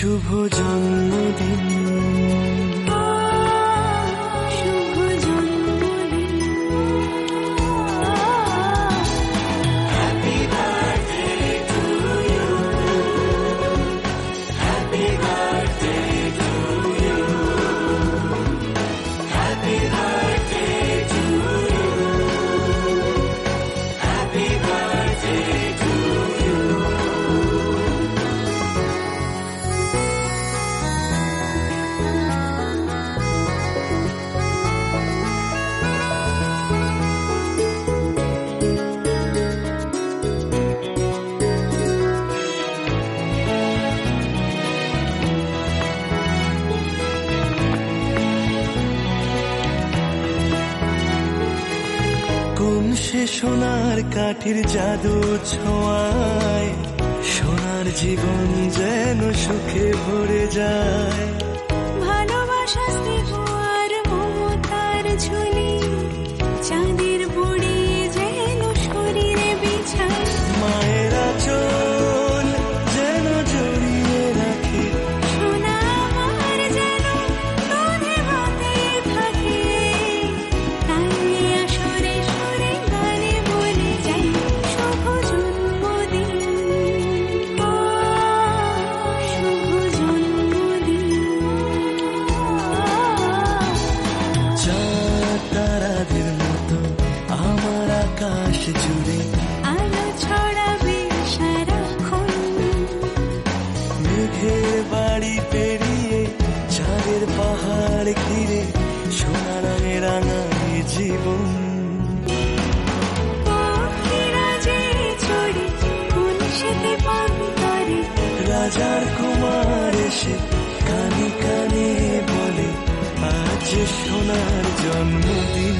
শুভ জন্মদিন, শুভ জন্মদিন। Happy birthday to you, happy birthday to you, happy birthday to you, happy birthday to you. কোন সে সোনার কাঠির জাদু ছোঁয়ায় সোনার জীবন যেন সুখে ভরে যায়। ভালোবাসা স্নেহ আর মমতার ঝুলি চাঁদের বুড়ি যেন শরীরে বিছায়। মায়ের আঁচল যেন জড়িয়ে রাখে, সোনা আমার যেন দুধে ভাতে থাকে। তাই আসরে সুরে গানে বলে যাই শুভ জন্মদিন, শুভ জন্মদিন। চাঁদ তারাদের মতো আমার আকাশ জুড়ে আলো ছড়াবে সারাক্ষণ। মেঘের বাড়ি পেরিয়ে চাঁদের পাহাড় ঘিরে সোনা রঙে রাঙায় জীবন। পাখিরা যে চড়ে কোন সেতে পান করে, রাজার কুমার এসে কানে কানে বলে আজ সোনার জন্মদিন।